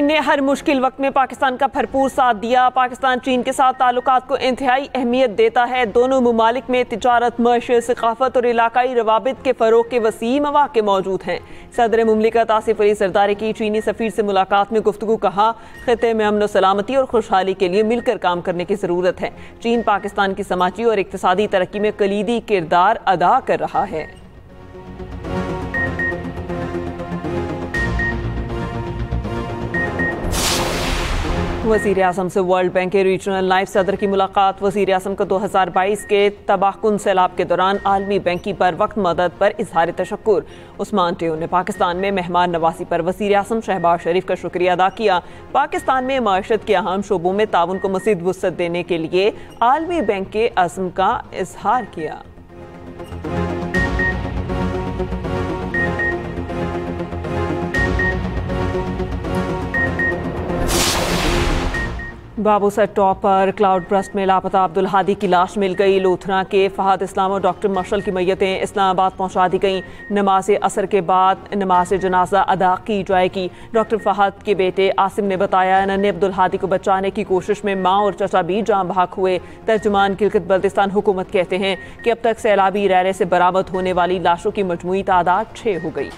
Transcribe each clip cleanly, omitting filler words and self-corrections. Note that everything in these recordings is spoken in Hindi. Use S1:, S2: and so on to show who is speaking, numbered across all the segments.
S1: चीन ने हर मुश्किल वक्त में पाकिस्तान का भरपूर साथ दिया। पाकिस्तान चीन के साथ ताल्लुकात को इंतहाई अहमियत देता है। दोनों ममालिक में तिजारत, मईशत, सकाफत और इलाकाई रवाबित के फ़रोग के वसी मौक़े मौजूद हैं। सदर मुमलिकत आसिफ अली जरदारी की चीनी सफ़ीर से मुलाकात में गुफ्तगू। कहा, खित्ते में अमन सलामती और खुशहाली के लिए मिलकर काम करने की ज़रूरत है। चीन पाकिस्तान की समाजी और इक़्तिसादी तरक्की में कलीदी किरदार अदा कर रहा है। वज़ीर आज़म से वर्ल्ड बैंक के रीजनल नायब सदर की मुलाकात। वज़ीर आज़म को 2022 के तबाहकुन सैलाब के दौरान आलमी बैंक की बर वक्त मदद पर इजहार तशक्कुर। उस्मान टेऊ ने पाकिस्तान में मेहमान नवाजी पर वज़ीर आज़म शहबाज शरीफ का शुक्रिया अदा किया। पाकिस्तान में मईशत के अहम शोबों में ताउन को मज़ीद वुसअत देने के लिए आलमी बैंक के अज़्म का इजहार किया। बाबूसर टॉप पर क्लाउड ब्रस्ट में लापता अब्दुल हादी की लाश मिल गई। लोथरा के फहद इस्लाम और डॉक्टर मशल की मैयतें इस्लामाबाद पहुंचा दी गईं। नमाज असर के बाद नमाज जनाजा अदा की जाएगी। डॉक्टर फहद के बेटे आसिम ने बताया, नन्हे अब्दुल हादी को बचाने की कोशिश में माँ और चचा भी जान बहक हुए। तर्जुमान गिलगित बल्तिस्तान हुकूमत कहते हैं कि अब तक सैलाबी रैले से बरामद होने वाली लाशों की मजमूई तादाद 6 हो गई।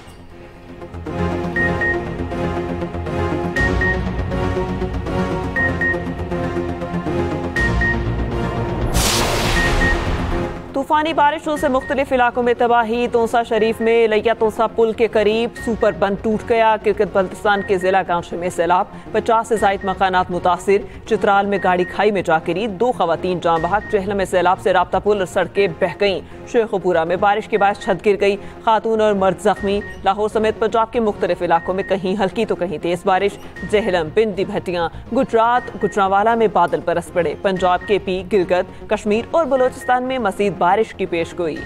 S1: तूफानी बारिशों से मुख्तलिफ इलाकों में तबाही। तोसा शरीफ में लिया तोसा पुल के करीब सुपर बंद टूट गया। गिलगित बल्तिस्तान के जिला गांशी में सैलाब, 50 से ज़ायद मकानात मुतासिर। चित्राल में गाड़ी खाई में जा गिरी, 2 खवातीन जान बहक। जहलम में सैलाब से राब्ता पुल और सड़कें बह गईं। शेखुपुरा में बारिश के बाद छत गिर गई, खातून और मर्द जख्मी। लाहौर समेत पंजाब के मुख्तलिफ इलाकों में कहीं हल्की तो कहीं तेज बारिश। जहलम, पिंडी, भटियां, गुजरात, गुजरांवाला में बादल बरस पड़े। पंजाब के पी, गिलगित, कश्मीर और बलोचिस्तान में मज़ीद बारिश की पेशगोई।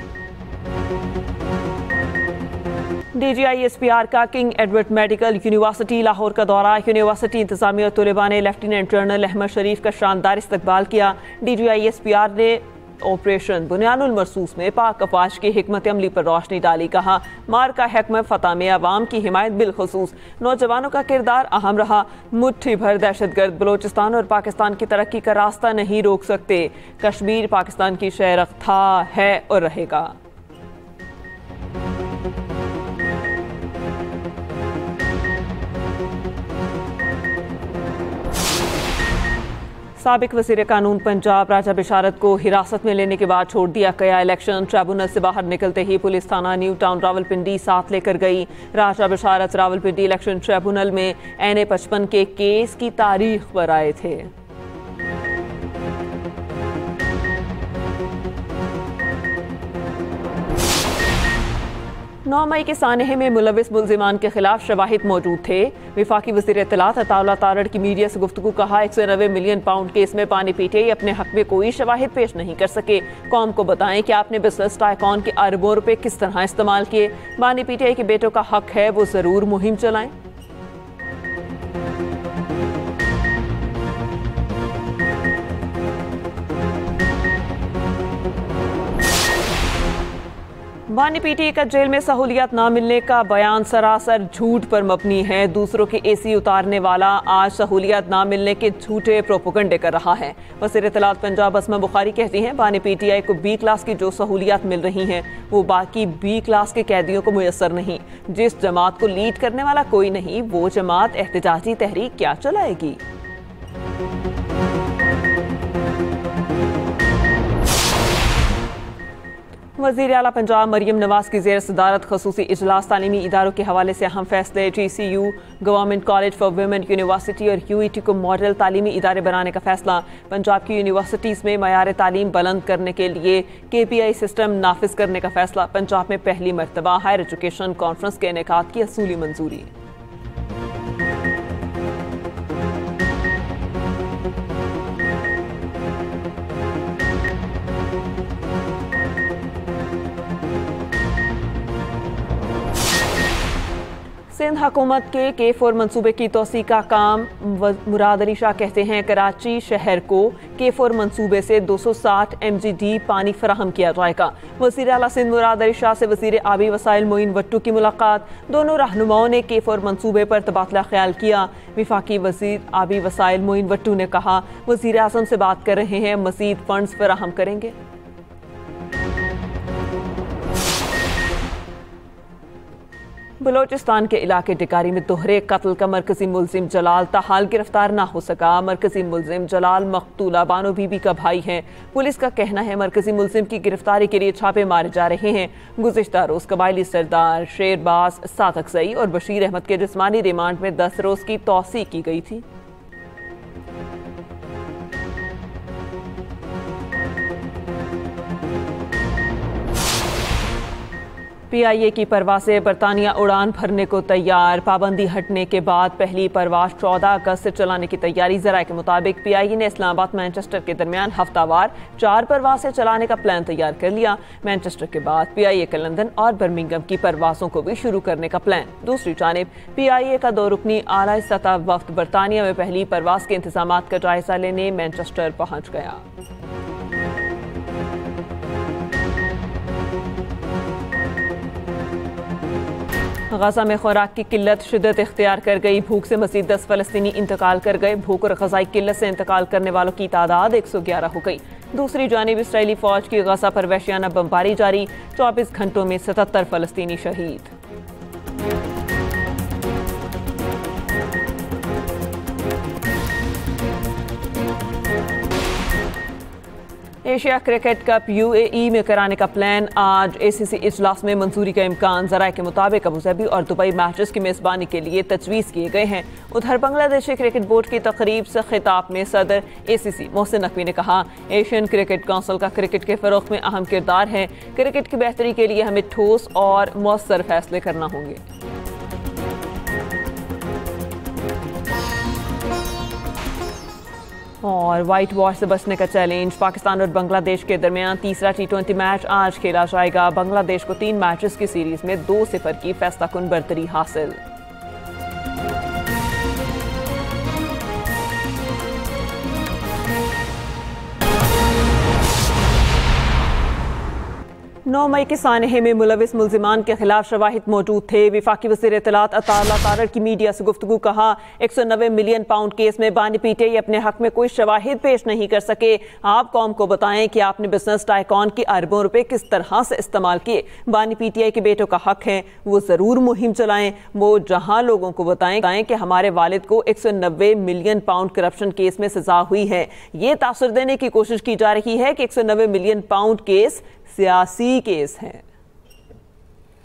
S1: DGISPR का king Edward medical university Lahore का दौरा। यूनिवर्सिटी इंतजामिया और तलबा ने लेफ्टिनेंट जनरल अहमद शरीफ का शानदार इस्तकबाल किया। DGISPR ने ऑपरेशन बुनियानुल मरसूस में पाक अफवाज की हिकमत अमली पर रोशनी डाली। कहा, मार का हकम फतह में अवाम की हिमायत बिलखुसूस नौजवानों का किरदार अहम रहा। मुट्ठी भर दहशतगर्द बलोचिस्तान और पाकिस्तान की तरक्की का रास्ता नहीं रोक सकते। कश्मीर पाकिस्तान की शहरख था, है और रहेगा। साबिक वज़ीर कानून पंजाब राजा बिशारत को हिरासत में लेने के बाद छोड़ दिया गया। इलेक्शन ट्रिब्यूनल से बाहर निकलते ही पुलिस थाना न्यू टाउन रावलपिंडी साथ लेकर गई। राजा बिशारत रावलपिंडी इलेक्शन ट्रिब्यूनल में NA-55 के केस की तारीख पर आए थे। 9 मई के सानहे में मुलविस मुल्जिमान के खिलाफ शवाहिद मौजूद थे। विफाकी वज़ीर इत्तलात अताउल्लाह तारड़ की मीडिया से गुफ्तगू। कहा, 190 मिलियन पाउंड केस में पानी PTI अपने हक में कोई शवाहिद पेश नहीं कर सके। कौम को बताएं कि आपने बिजनेस टाइकॉन के अरबों रुपए किस तरह इस्तेमाल किए। बानी PTI के बेटों का हक है वो जरूर मुहिम चलाएं। बानी PTI का जेल में सहूलियत न मिलने का बयान सरासर झूठ पर मबनी है। दूसरों की AC उतारने वाला आज सहूलियत न मिलने के झूठे प्रोपोगंडे कर रहा है। वज़ीर इत्तलात पंजाब अस्मा बुखारी कहती हैं, बानी PTI को B क्लास की जो सहूलियत मिल रही हैं वो बाकी B क्लास के कैदियों को मुयस्सर नहीं। जिस जमात को लीड करने वाला कोई नहीं, वो जमात एहतजाजी तहरीक क्या चलाएगी। वज़ीर आला पंजाब मरियम नवाज की ज़ेर सदारत ख़ुसूसी इजलास। तालीमी इदारों के हवाले से अहम फैसले। GCU, government college for women university और UET को मॉडल तालीमी इदारे बनाने का फैसला। पंजाब की यूनिवर्सिटीज़ में मयार तालीम बुलंद करने के लिए KPI सिस्टम नाफिज करने का फैसला। पंजाब में पहली मरतबा हायर एजुकेशन कॉन्फ्रेंस के इनेकाद की असूली मंजूरी। सिंध हुकूमत के K4 मंसूबे की तोसी का काम। मुराद अली शाह कहते हैं कराची शहर को K4 मंसूबे से 260 MGD पानी फराहम किया जाएगा। वज़ीर आला सिंध मुराद अली शाह से वज़ीर आबी वसाइल मोइन वट्टू की मुलाकात। दोनों रहनुमाओं ने K4 मंसूबे पर तबादला ख्याल किया। विफाकी वज़ीर आबी वसाइल मोइन वट्टू ने कहा वज़ीर आज़म से बात कर रहे हैं, मज़ीद फंड्स फराहम करेंगे। बलोचिस्तान के इलाके टिकारी में दोहरे कत्ल का मरकजी मुलजिम जलाल ताहाल गिरफ्तार ना हो सका। मरकजी मुलजिम जलाल मकतूला बानो बीबी का भाई है। पुलिस का कहना है मरकजी मुलजिम की गिरफ्तारी के लिए छापे मारे जा रहे हैं। गुज़िश्ता रोज कबायली सरदार शेरबाज सादकसई और बशीर अहमद के जिस्मानी रिमांड में 10 रोज की तौसी की गई थी। PIA की परवाज़ से बरतानिया उड़ान भरने को तैयार। पाबंदी हटने के बाद पहली परवाज़ 14 अगस्त से चलाने की तैयारी। ज़राए के मुताबिक PIA ने इस्लामाबाद मैनचेस्टर के दरमियान हफ्तावार 4 परवाज़ें चलाने का प्लान तैयार कर लिया। मैनचेस्टर के बाद PIA के लंदन और बर्मिंघम की परवाज़ों को भी शुरू करने का प्लान। दूसरी जानिब PIA का 2 रुकनी आला सतह वफ्द बरतानिया में पहली परवाज़ के इंतजामात का जायजा लेने मैनचेस्टर पहुँच गया। गजा में खुराक की किल्लत शिद्दत इख्तियार कर गई। भूख से मजीद 10 फलस्तीनी इंतकाल कर गए। भूख और गजाई किल्लत से इंतकाल करने वालों की तादाद 111 हो गई। दूसरी जानिब इसराइली फौज की गजा पर वहशियाना बमबारी जारी। 24 घंटों में 77 फलस्तीनी शहीद। एशिया क्रिकेट कप UAE में कराने का प्लान। आज ACC इजलास में मंजूरी का इम्कान। ज़राए के मुताबिक अबूधाबी और दुबई मैचेस की मेज़बानी के लिए तजवीज़ किए गए हैं। उधर बांग्लादेशी क्रिकेट बोर्ड की तकरीब से खिताब में सदर ACC मोहसिन नकवी ने कहा एशियन क्रिकेट काउंसिल का क्रिकेट के फ़रोग़ में अहम किरदार है। क्रिकेट की बेहतरी के लिए हमें ठोस और मौसर फैसले करना होंगे। और व्हाइट वॉश से बचने का चैलेंज। पाकिस्तान और बांग्लादेश के दरमियान तीसरा T20 मैच आज खेला जाएगा। बांग्लादेश को 3 मैचेस की सीरीज में 2-0 की फैसलाकुन बरतरी हासिल। 9 मई के सानहे में मुलविस मुलजिमान के खिलाफ शवाहिद मौजूद थे। विफाकी वज़ीर इत्तलात अता तारड़ की मीडिया से गुफ्तगू। कहा 190 मिलियन पाउंड केस में बानी PTI अपने हक में कोई शवाहिद पेश नहीं कर सके। आप कौम को बताएं कि आपने बिजनेस टाइकॉन के अरबों रुपए किस तरह से इस्तेमाल किए। बानी PTI के बेटों का हक है, वो जरूर मुहिम चलाएं। वो जहां लोगों को बताएं कि हमारे वालिद को 190 मिलियन पाउंड करप्शन केस में सजा हुई है। ये तासुर देने की कोशिश की जा रही है कि 190 मिलियन पाउंड केस सियासी केस है।